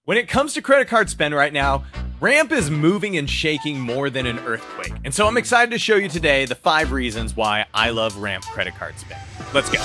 When it comes to credit card spend right now, Ramp is moving and shaking more than an earthquake. And so I'm excited to show you today the 5 reasons why I love Ramp credit card spend. Let's go.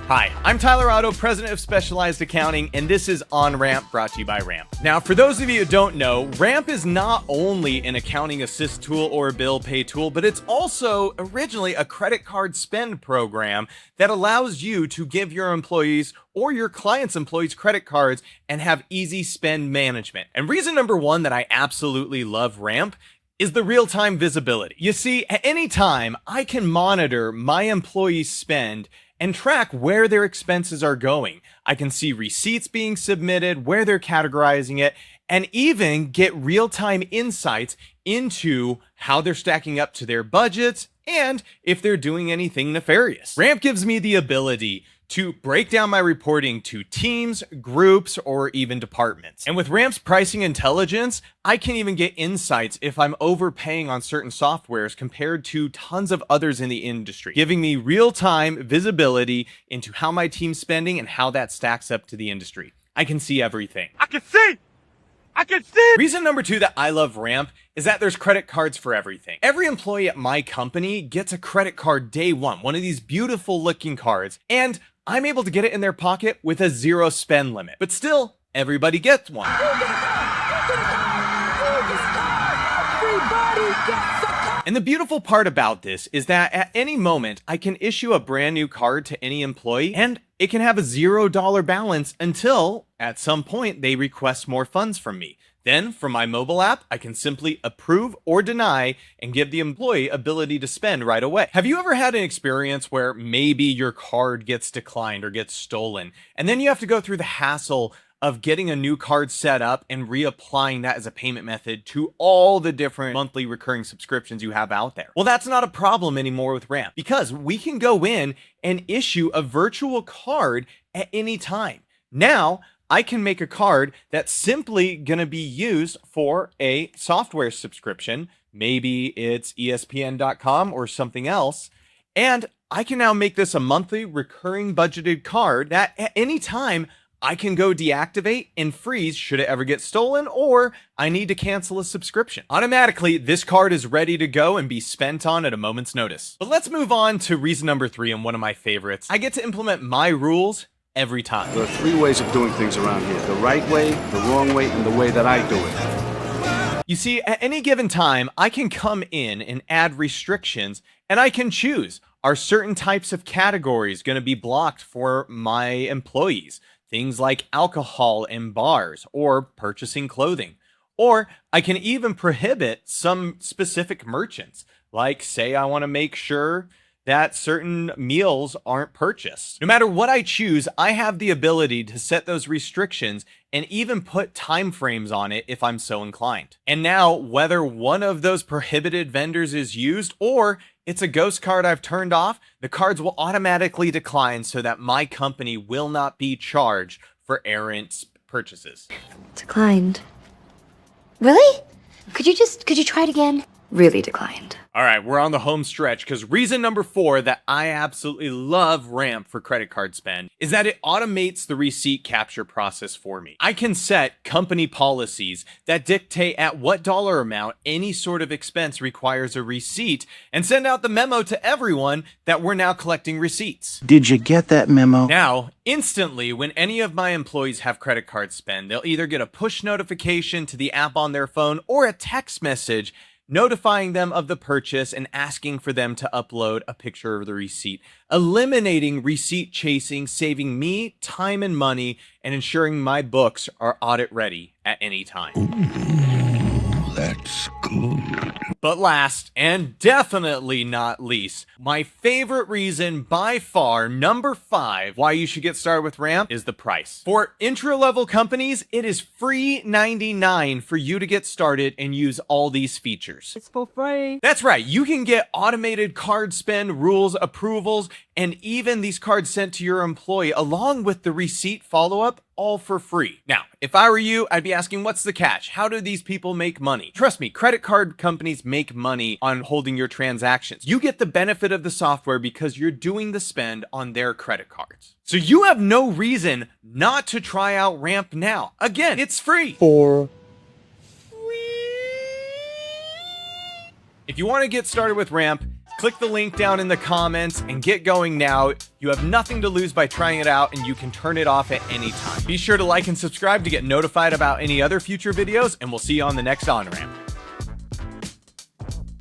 Hi, I'm Tyler Otto, president of Specialized Accounting, and this is On Ramp, brought to you by Ramp. Now, for those of you who don't know, Ramp is not only an accounting assist tool or a bill pay tool, but it's also originally a credit card spend program that allows you to give your employees or your clients' employees credit cards and have easy spend management. And reason number 1 that I absolutely love Ramp is the real-time visibility. You see, at any time, I can monitor my employees' spend and track where their expenses are going. I can see receipts being submitted, where they're categorizing it, and even get real-time insights into how they're stacking up to their budgets and if they're doing anything nefarious. Ramp gives me the ability to break down my reporting to teams, groups, or even departments. And with Ramp's pricing intelligence, I can even get insights if I'm overpaying on certain softwares compared to tons of others in the industry, giving me real-time visibility into how my team's spending and how that stacks up to the industry. I can see everything. I can see! Reason number 2 that I love Ramp is that there's credit cards for everything. Every employee at my company gets a credit card day one of these beautiful looking cards, and I'm able to get it in their pocket with a 0 spend limit. But still, everybody gets one. And the beautiful part about this is that at any moment, I can issue a brand new card to any employee, and it can have a $0 balance until, at some point, they request more funds from me. Then, from my mobile app, I can simply approve or deny and give the employee ability to spend right away. Have you ever had an experience where maybe your card gets declined or gets stolen, and then you have to go through the hassle of getting a new card set up and reapplying that as a payment method to all the different monthly recurring subscriptions you have out there? Well, that's not a problem anymore with Ramp, because we can go in and issue a virtual card at any time. Now, I can make a card that's simply going to be used for a software subscription. Maybe it's ESPN.com or something else. And I can now make this a monthly recurring budgeted card that at any time I can go deactivate and freeze should it ever get stolen, or I need to cancel a subscription. Automatically, this card is ready to go and be spent on at a moment's notice. But let's move on to reason number 3, and one of my favorites. I get to implement my rules every time. There are 3 ways of doing things around here: the right way, the wrong way, and the way that I do it. You see, at any given time, I can come in and add restrictions, and I can choose, are certain types of categories going to be blocked for my employees? Things like alcohol and bars, or purchasing clothing. Or I can even prohibit some specific merchants, like say I want to make sure that certain meals aren't purchased. No matter what I choose, I have the ability to set those restrictions and even put time frames on it if I'm so inclined. And now, whether one of those prohibited vendors is used or it's a ghost card I've turned off, the cards will automatically decline so that my company will not be charged for errant purchases. Declined. Really? Could you try it again? Really declined. All right, we're on the home stretch, because reason number 4 that I absolutely love Ramp for credit card spend is that it automates the receipt capture process for me. I can set company policies that dictate at what dollar amount any sort of expense requires a receipt and send out the memo to everyone that we're now collecting receipts. Did you get that memo? Now, instantly, when any of my employees have credit card spend, they'll either get a push notification to the app on their phone or a text message notifying them of the purchase and asking for them to upload a picture of the receipt, eliminating receipt chasing, saving me time and money, and ensuring my books are audit ready at any time. Ooh, that's good. But last, and definitely not least, my favorite reason by far, number 5, why you should get started with Ramp is the price. For intro-level companies, it is free $99 for you to get started and use all these features. It's for free. That's right, you can get automated card spend, rules, approvals, and even these cards sent to your employee along with the receipt follow-up all for free. Now, if I were you, I'd be asking, what's the catch? How do these people make money? Trust me, credit card companies make money on holding your transactions. You get the benefit of the software because you're doing the spend on their credit cards. So you have no reason not to try out Ramp now. Again, it's free. If you want to get started with Ramp, click the link down in the comments and get going now. You have nothing to lose by trying it out, and you can turn it off at any time. Be sure to like and subscribe to get notified about any other future videos, and we'll see you on the next On-Ramp.